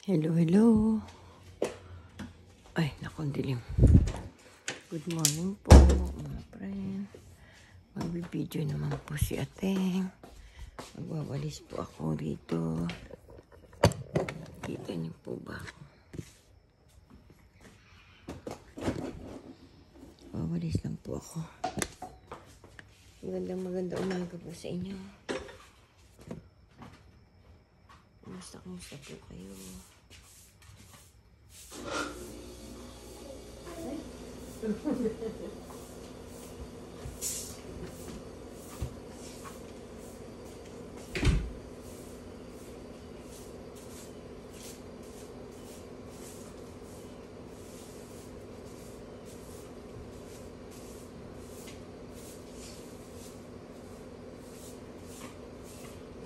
Hello, hello. Ay, naku, dilim. Good morning po, mga friend. Magbibideo naman po si Ateng. Magwawalis po ako dito. Kita niyo po ba ako? Wawalis lang po ako. Magandang umaga po sa inyo. Kumusta po kayo?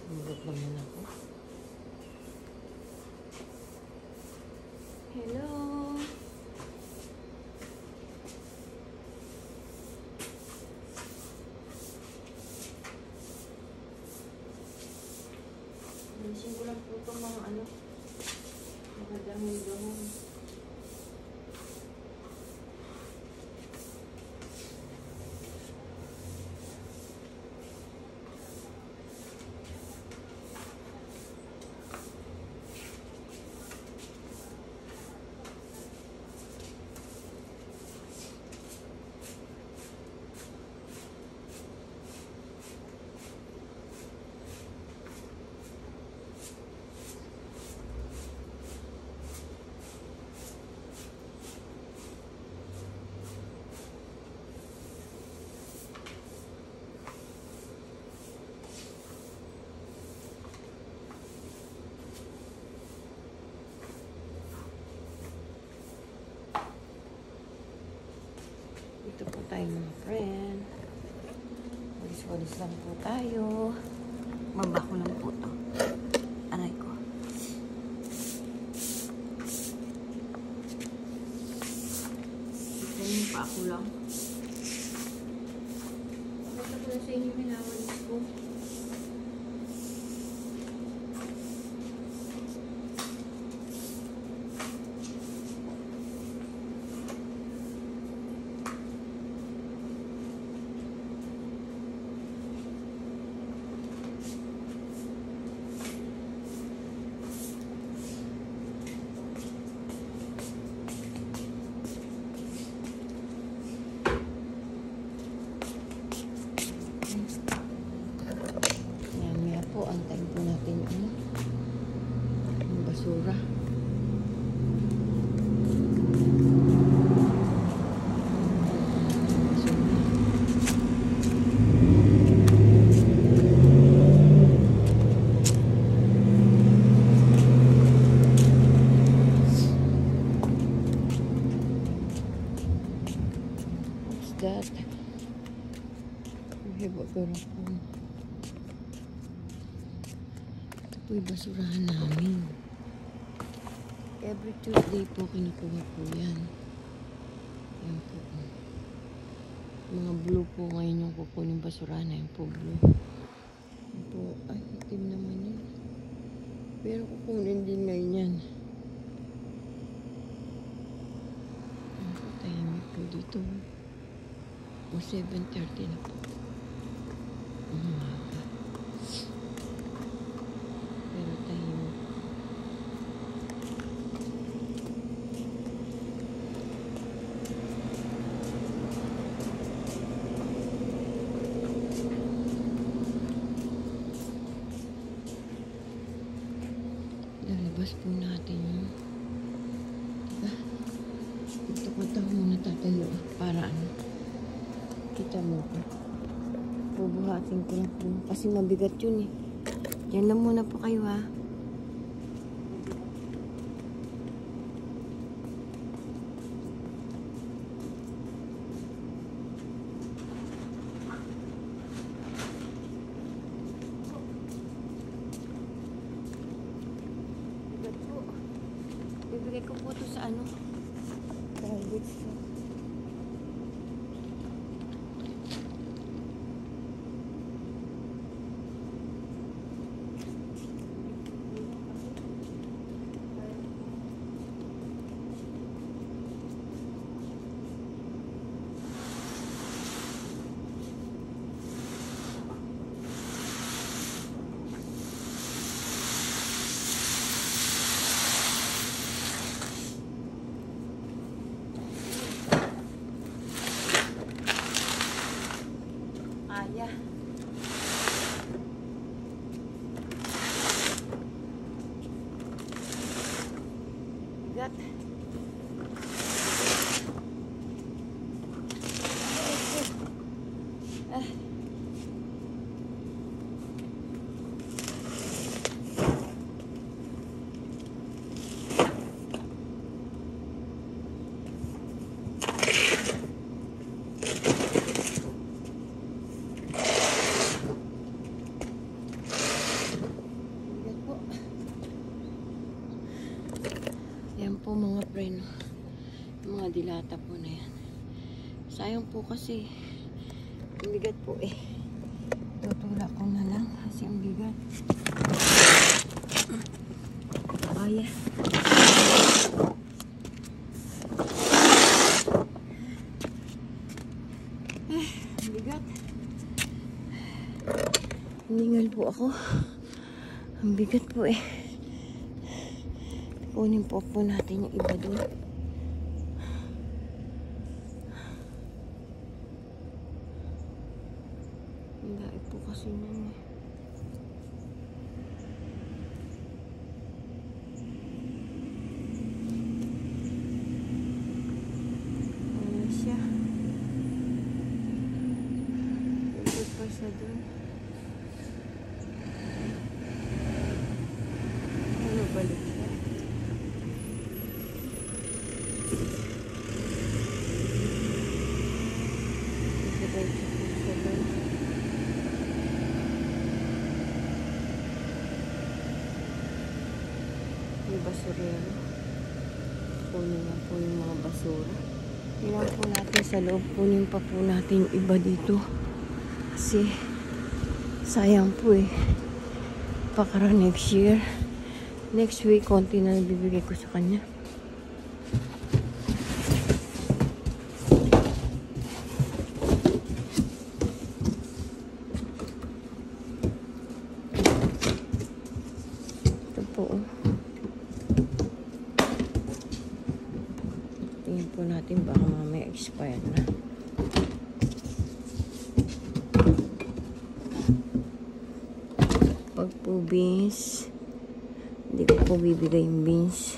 Tulog naman ako. Hello. Alisin ko lang po itong mga mga dahon-dahon. Ito po tayo mga friend. Walis-walis lang po tayo. Baba ko lang po ito. Aray ko. Ito yung pa ako lang. Pakita ko na sa inyo minawalis ko. Antayin po natin yung basura. What's that? We have a garapon. Ito yung basurahan namin. Every Tuesday po kinukuha po yan. Yan po. Mga blue po ngayon yung kukunin basurahan na. Yan po blue. Yan po. Ay, itim naman yun. Pero kukunin din ngayon yan. Yan po, tahimik po dito. O 7:30 na po. Umaga. Pero tahimik. Lalabas po natin yung ito muna tatayo para kita mo po. Bubuhatin ko lang po kasi mabigat yun eh. Diyan lang muna po kayo ha. Bigat po. Bibigay ko po ito sa private shop. bigat. Yan po mga friend, mga dilata po na yan. Sayang po kasi ang bigat po eh. Tutulak ko na lang kasi ang bigat. Kaya. Ang bigat. Hiningal po ako. Ang bigat po eh. Kunin po natin yung iba doon. Hindi po kasi nun eh. Ano siya? Ikot pa siya doon. Ano balik siya? May basurero. Kunin na po yung mga basura. Tingnan po natin sa loob. Kunin pa po natin yung iba dito. Kasi sayang po eh. Pakara next year. Next week, konti na bibigay ko sa kanya. Ito po. Tingnan po natin baka mamaya expired na. Pag po beans, hindi ko po bibigay yung beans.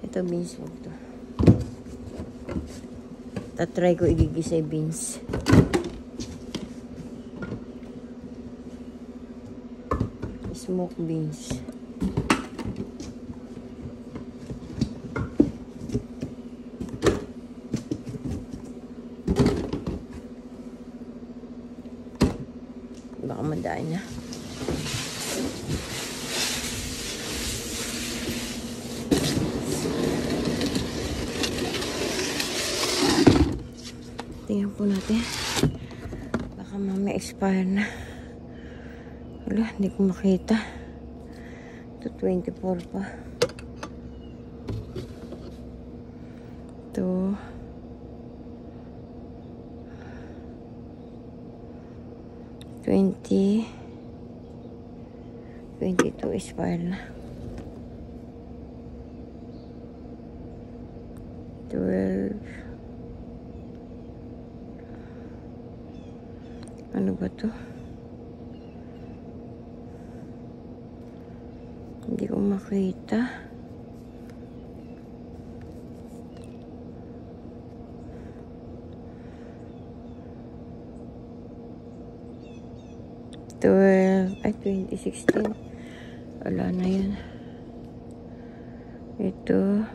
Ito beans, wag to. Tatry ko igigisa yung beans. Smoked beans. Baka madaan na. Tingnan po natin. Baka mamaya expire na. Wala, hindi ko makita. Ito 24 pa. Ito 20 22 expire na. 12. Ano ba to? Hindi ko makita. Ay, 2016. Wala na yan. Ito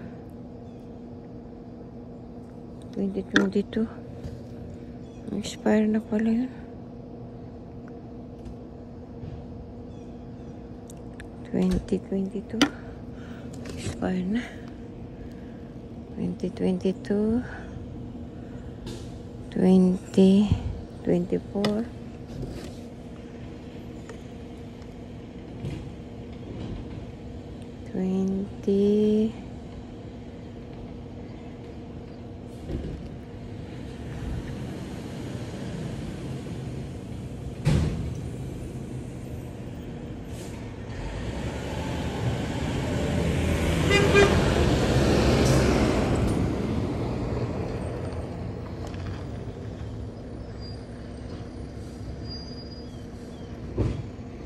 2022. Expire na pala yun. 2022. Expire na. 2022. 2024. 20.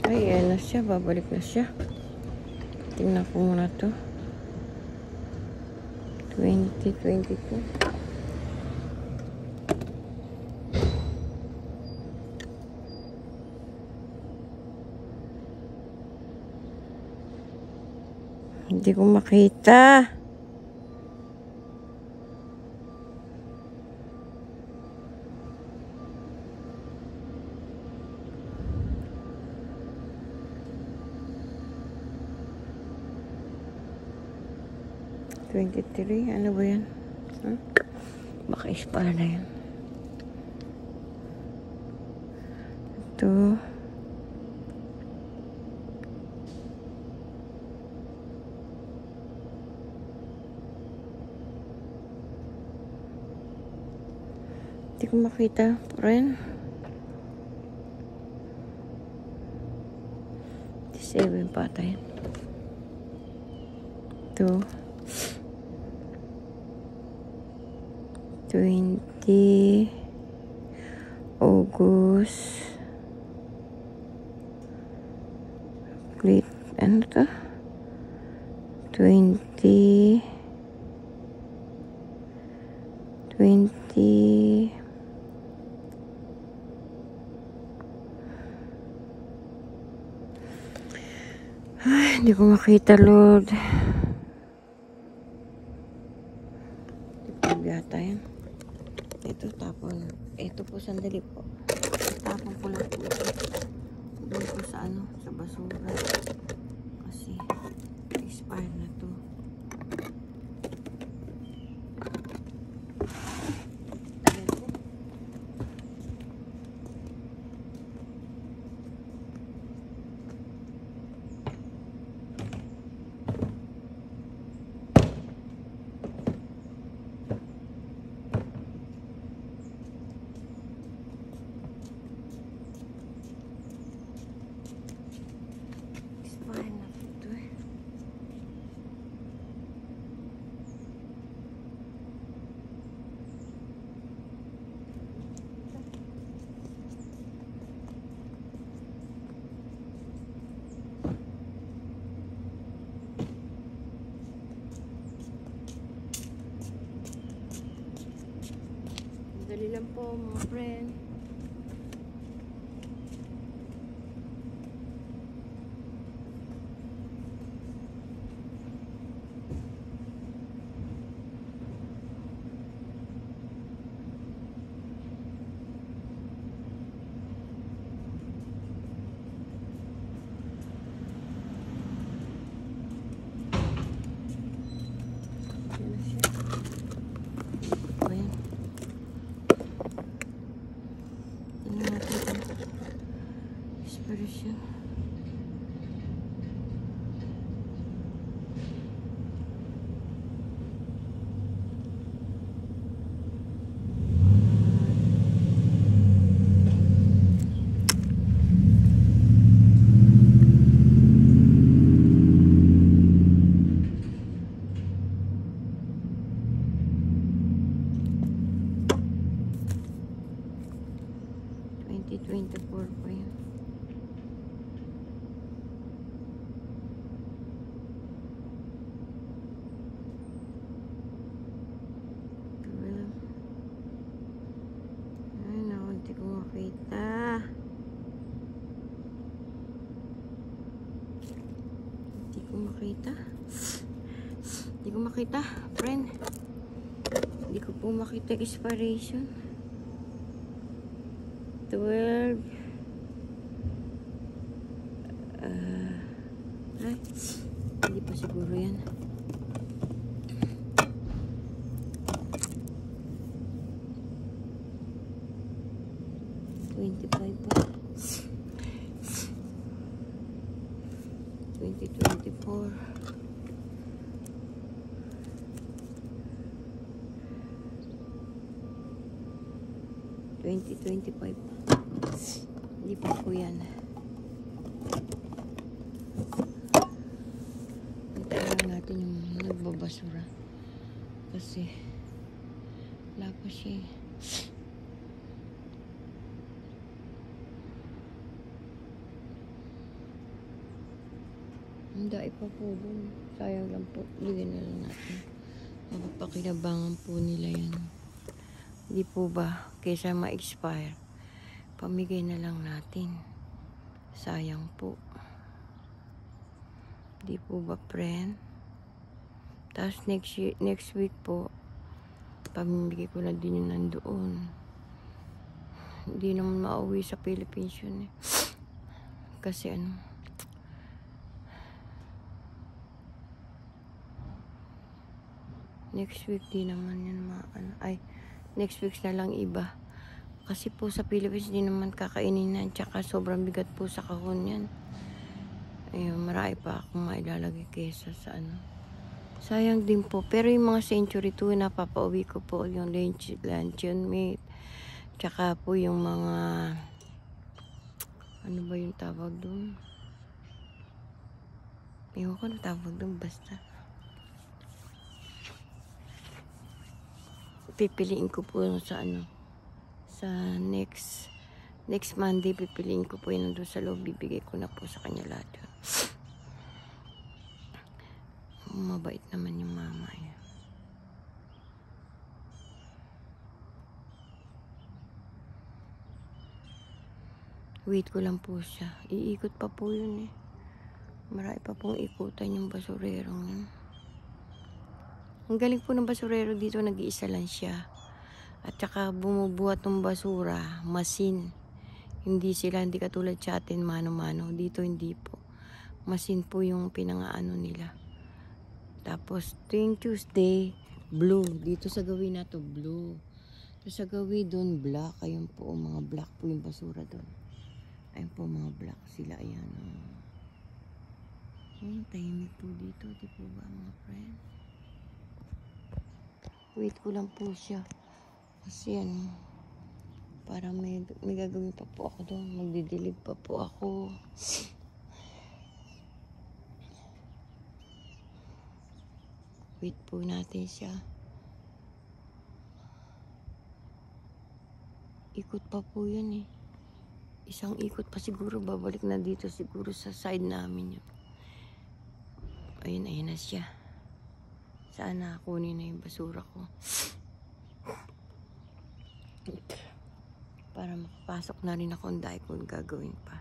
Ay, ayan na siya. Babalik na siya. Tingnan ko muna to. 2022. Hindi ko makita. $23. Ano ba yan? Huh? Baka expire na yan. Ito. Hindi ko makita. Ren. 7 pa tayo. Ito. 20 August. Plate. Ano to? 20 Ay, hindi ko makita, Lord. Hindi yata yan. Ito, tapon. Ito po, sandali po. Tapon ko lang po. Doon po sa ano, sa basura. Kasi, expired na to. Tagal po. Expired na po ito eh. Dali lang po mga friend. Yan na siya. Ayan. Tingnan natin ito. Expiration. $2024 po yan. Ay, naku, hindi ko makita. Hindi ko makita. Hindi ko makita, friend. Hindi ko po makita expiration. 12 ay, hindi pa siguro yan. $25 pa. 2024. $2025. Hindi pa po yan. Hintayin lang natin yung nagbabasura. Kasi wala pa siya. Hindi pa po dun. Sayang lang po. Bigyan na lang natin. Mapapakinabangan po nila yan. Hindi po ba, kaysa ma-expire, pamigay na lang natin. Sayang po. Hindi po ba, friend? Tapos next week po, pamimigay ko na din yun nandoon. Hindi naman mauwi sa Philippines yun eh. Kasi next week di naman yun next week na lang iba. Kasi po sa Philippines di naman kakainin na, tsaka sobrang bigat po sa kahon yan. Ayun, marami pa akong mailalagay kesa sa sayang din po. Pero yung mga Century 2, napapauwi ko po yung luncheon meat. Tsaka po yung mga, ano ba yung tawag doon? Ewan ko na tawag doon, basta. Pipiliin ko po sa sa next Monday, pipiliin ko po yun doon sa loob. Bibigay ko na po sa kanya lahat yun. Mabait naman yung mama niya. Wait ko lang po siya. Iikot pa po yun eh. Marami pa pong ikutan yung basurerong yun. Ang galing po ng basurero dito, nag-iisa lang siya. At saka bumubuhat ng basura, masin. Hindi katulad sa atin, mano-mano. Dito hindi po. Masin po yung pinangaano nila. Tapos, tuwing Tuesday, blue. Dito sa gawin na to, blue. So, sa gawin doon, black. Ayun po, mga black po yung basura doon. Ayun po, mga black sila. Ayan. Tahimik po dito. Di po ba, mga friend? Wait ko lang po siya. Kasi para may gagawin pa po ako doon. Magdidilig pa po ako. Wait po natin siya. Ikot pa po yun eh. Isang ikot pa siguro. Babalik na dito siguro sa side namin yun. Ayun na siya. Sana kunin na yung basura ko. Para makapasok na rin ako ang dahil kung gagawin pa.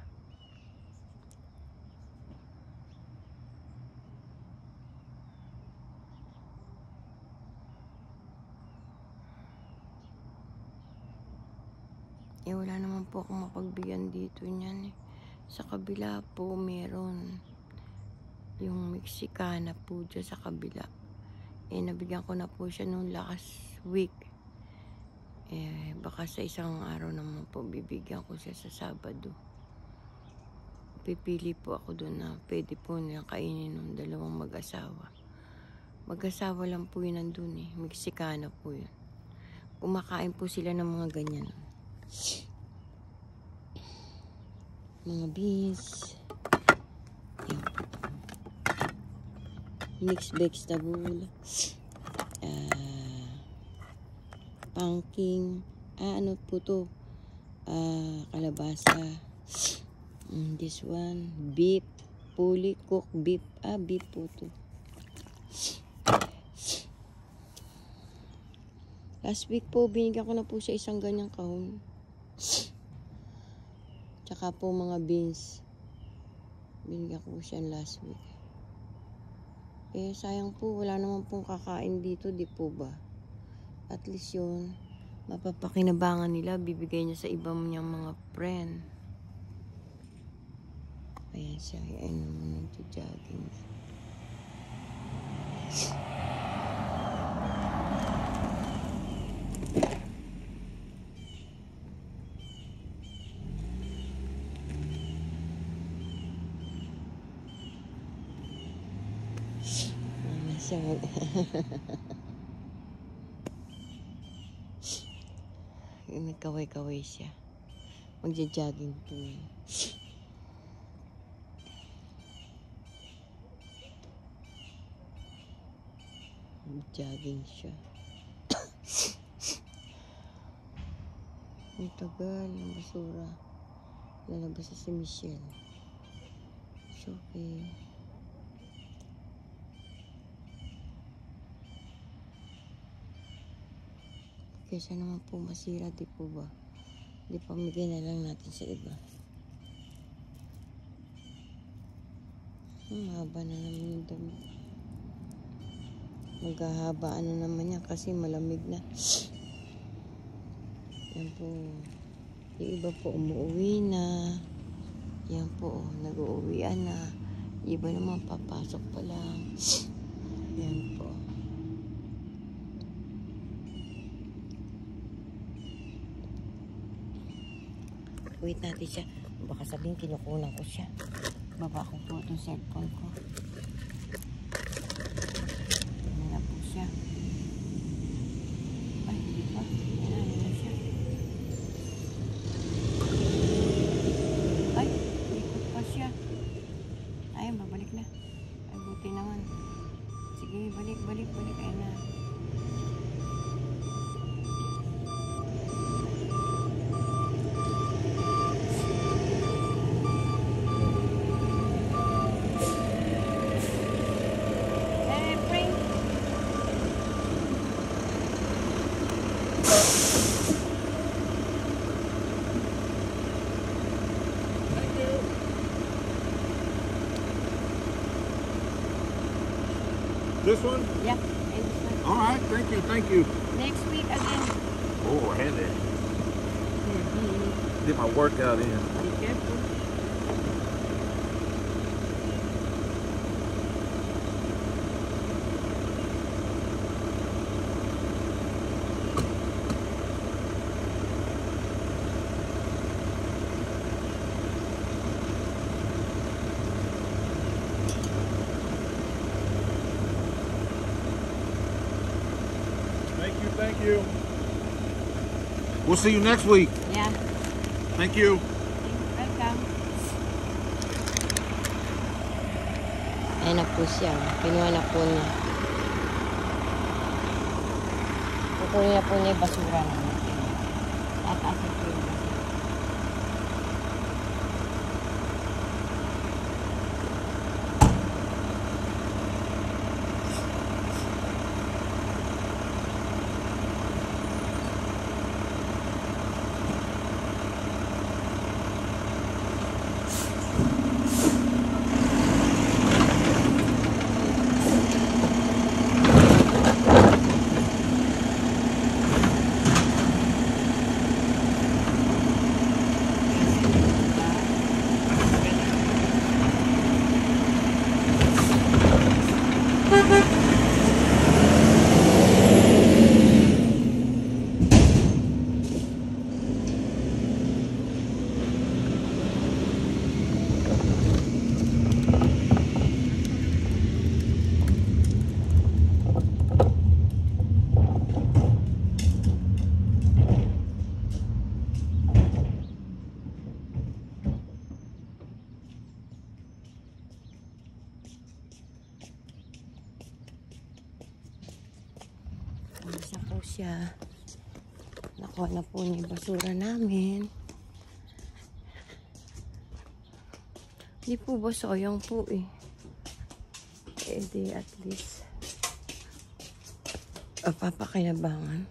Wala naman po akong mapagbigyan dito niyan eh. Sa kabila po meron yung Mexicana po dyan sa kabila. Nabigyan ko na po siya nung last week. Baka sa isang araw naman po bibigyan ko siya sa Sabado. Pipili po ako doon na pwede po nilang kainin ng dalawang mag-asawa. Mag-asawa lang po yun nandun eh. Mexicana po yun. Kumakain po sila ng mga ganyan. Mga beans. Yan. Mixed vegetable. Pumpkin. Ano po to? Kalabasa. This one. Beef. Fully cooked beef. Beef po to. Last week po, binigyan ko na po siya isang ganyang kahon. Tsaka po mga beans. Binigyan ko po siya last week. Sayang po, wala naman pong kakain dito, di po ba? At least yun, mapapakinabangan nila, bibigay niya sa ibang niyang mga friend. Ayan siya, ayan naman nagja-jogging. Nagkaway-kaway siya. Magja-jogging po yun. Jogging siya. Ang tagal ng basura. Lalabas si Michelle. It's okay. kaysa naman po masira, di po ba? Di pamigay na lang natin sa iba. Mahaba na naman yung dami. Maghahaba ano naman yan kasi malamig na. Yan po. Yung iba po umuwi na. Yan po, nag-uuwian na. Iba naman papasok pa lang. Yan po. Wait natin siya. Baka sabihin kinukunan ko siya. Baba ko po itong cellphone ko. Ano na po siya. Ay, hindi pa. Ano na siya. Ay, ikot pa siya. Ay, babalik na. Ay, buti naman. Sige, balik. Ayun na. This one? Yeah. And this one. All right, thank you. Next week again. Oh, heavy. Get my workout in. Be careful. Thank you. We'll see you next week. Yeah. Thank you. Welcome. Ayan na po siya. Pinuha na po niya. Kukunin na po niya yung basura namin. Tatasin po yung basura. Isa po siya. Nakuha na po niya yung basura namin. Hindi po ba sayang po eh. Eh di at least papakinabangan.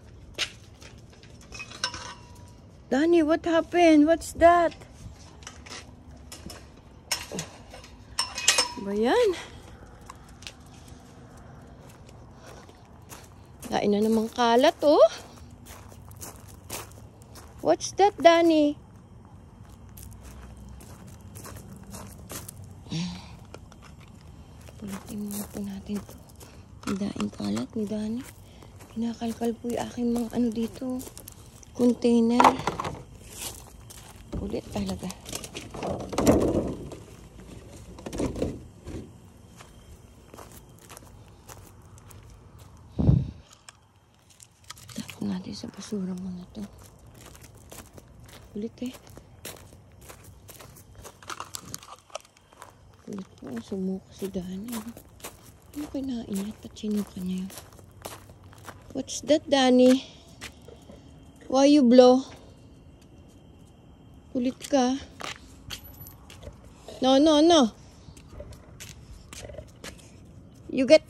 Danny, what happened? What's that? Ba yan? Lain na namang kalat, oh. What's that, Danny? Pulutin muna po natin ito. Ang daing kalat ni Danny. Kinakalkal po yung aking mga ano dito. Container. Ulit talaga. Natin sa basura muna to. Ulit eh. Ulit po. Sumuka si Danny. Ano kinain niya? At sinuka niya yun. What's that, Danny? Why you blow? Ulit ka. No. You get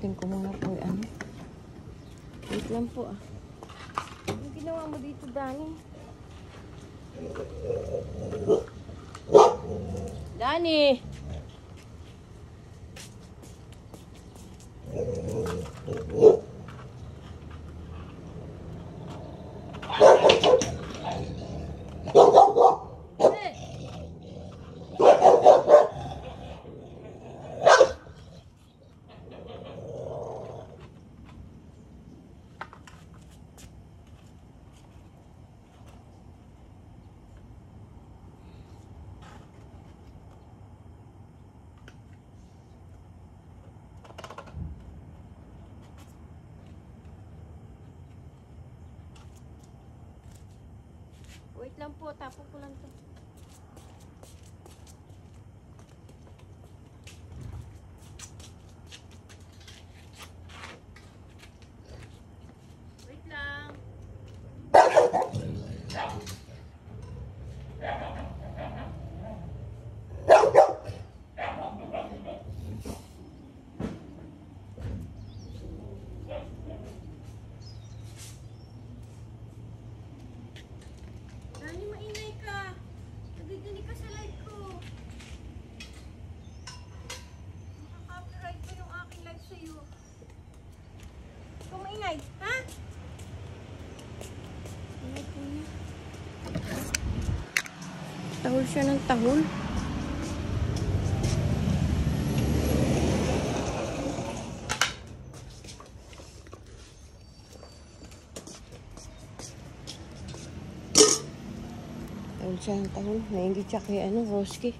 Bubunutin ko muna po yung ano. Wait lang po ah. Anong ginawa mo dito, Dani? Dani! Wait lang po, tapon ko lang to. Wait lang. Dani, mainay ka. Nagdidinig ka sa live ko. Makaka-copyright ko yung aking live sa'yo. Ikaw maingay, ha? Ano po niya? Tahol siya ng tahol. Tahol siya ng tahol. Naingit siya kay Roski.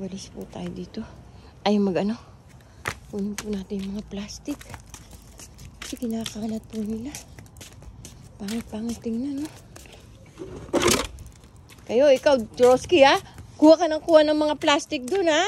Walis po tayo dito. Ay mag-ano. Kunin po natin yung mga plastic. Kasi kinakalat po nila. Pangit-pangit tingnan, no? Kayo, ikaw, Roski, ha? Kuha ka ng mga plastic dun, ha?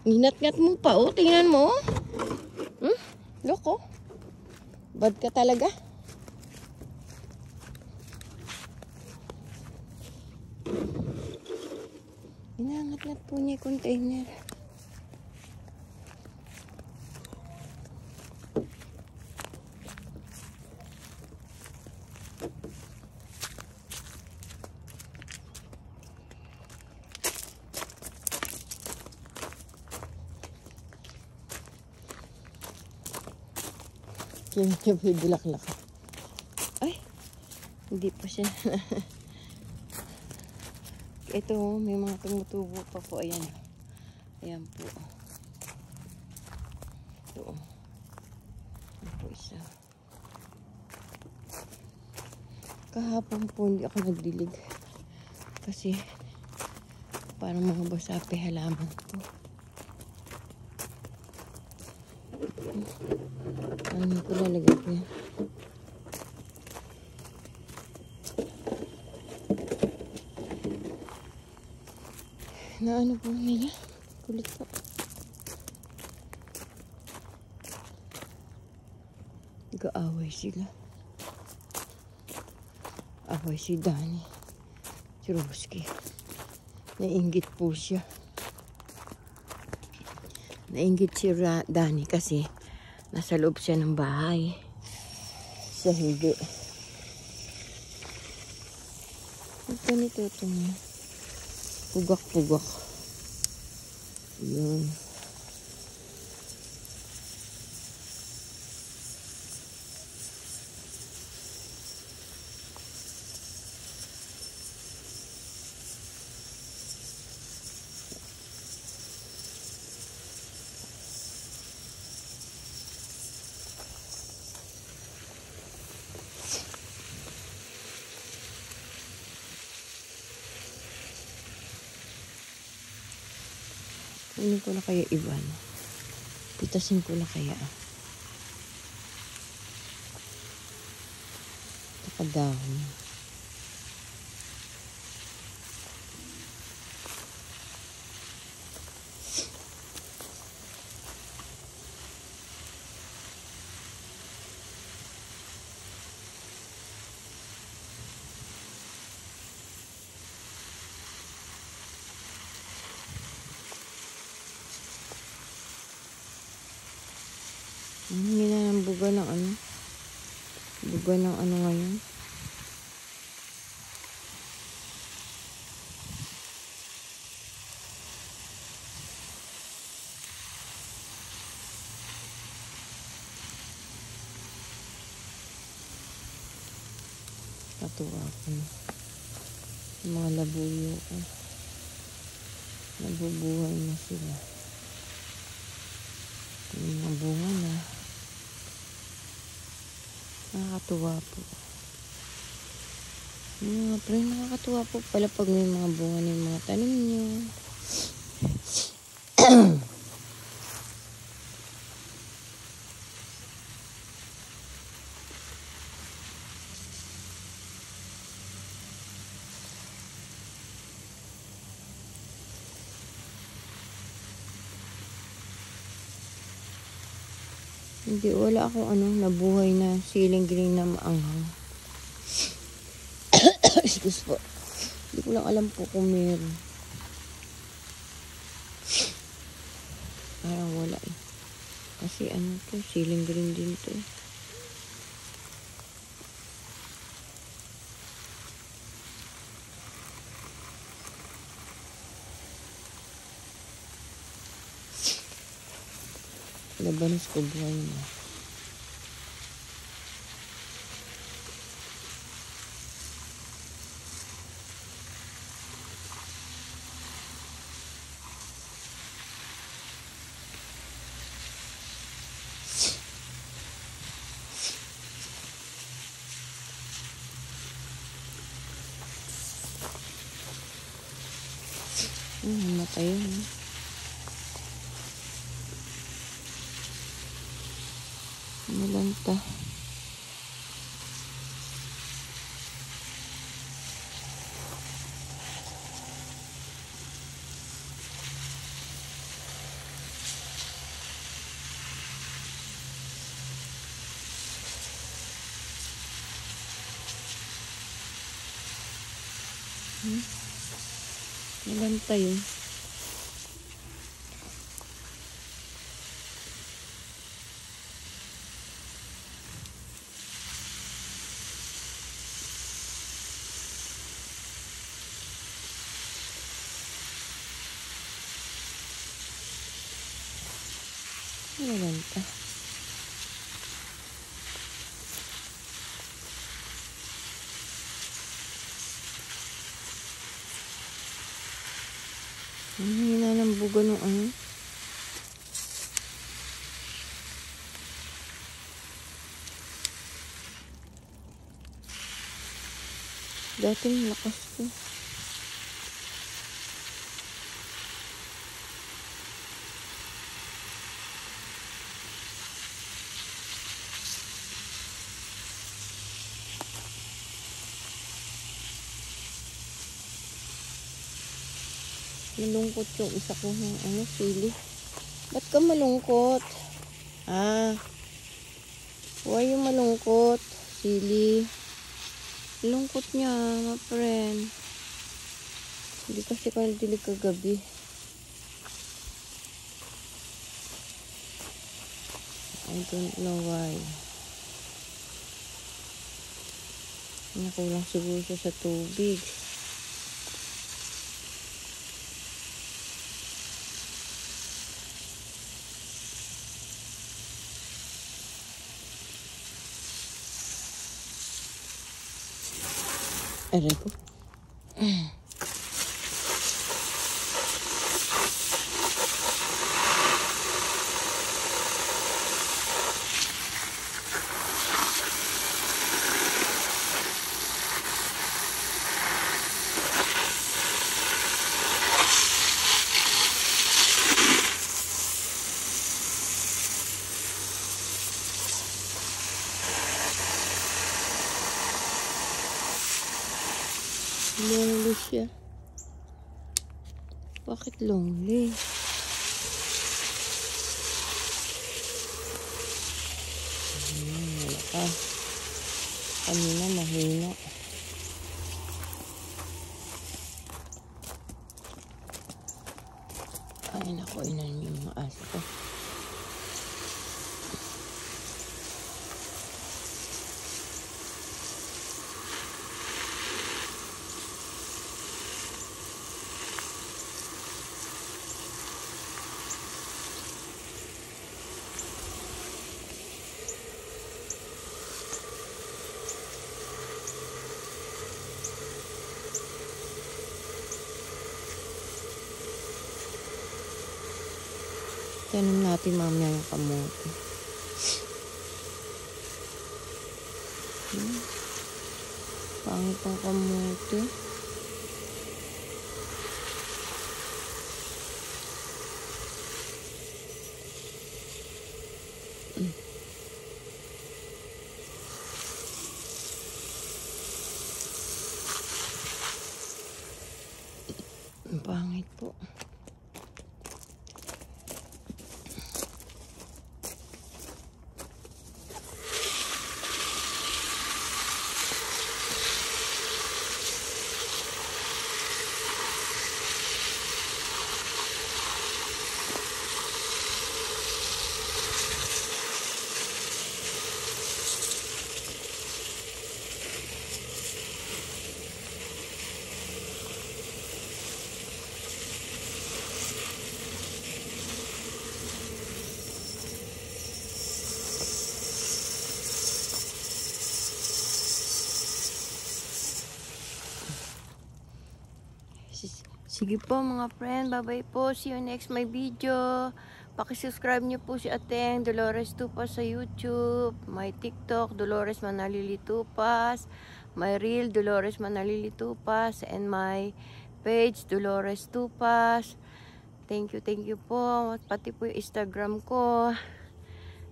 Ingat-ngat mo pa, oh. Tingnan mo. Loko. Bad ka talaga. Inangat-ngat po niya yung container. Kaya niya may bulaklak. Ay, hindi pa siya. Ito, may mga tumutubo pa po. Ayan. Ayan po. Ito. Ayan po isa. Kahapon po hindi ako nagdilig. Kasi parang mga basapi halaman po. Ano ko lalagay ko yan? Na ano po nila? Kulit po. Nag-aaway sila. Away si Dani. Si Roski. Nainggit po siya. Nainggit si Dani kasi nasa loob siya ng bahay. Siya hindi. Ganito itong pugak-pugak. Yun. Kunin ko na kaya iba, no? Pitasin ko na kaya. Takadahon. Hindi na ng buga ng ano. Buga ng ano ngayon. Katuwa ko na. Yung mga labuyo ko. Nabubuhay na sila. Yung mga bunga na. Nakakatuwa po. Mga pre, nakakatuwa po pala pag may mga bunga na yung mga tanim nyo. Hindi, wala akong nabuhay na siling green na maanghang. Excuse po. Hindi ko lang alam po kung meron. Parang wala eh. Kasi to, siling green din to eh. Labanos ko buhay na. Matay yun. Malanta. Malanta yun. Malanta. Ang hina ng buga ng ano. Dati lakas ko. Malungkot yung isa ko ng sili. Ba't ka malungkot? Why yung malungkot? Sili. Lungkot niya, my friend. Hindi kasi ka dilig kagabi. I don't know why. Nakulang siguro siya sa tubig. Aray ko. Lonely siya. Bakit lonely? Wala ka. Kanina mahina. Ay naku, inan yung mga aso ko. Itanim natin mamaya yung kamote. Pangit ang kamote. Ang pangit po. Sige po mga friend, bye-bye po. See you next my video. Pakisubscribe niyo po si Ateng Dolores Tupas sa YouTube, my TikTok Dolores Manalili Tupas, my Reel Dolores Manalili Tupas, and my page Dolores Tupas. Thank you po. Pati po yung Instagram ko.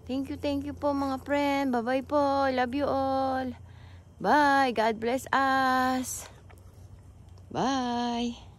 Thank you po mga friend. Bye-bye po. Love you all. Bye. God bless us. Bye.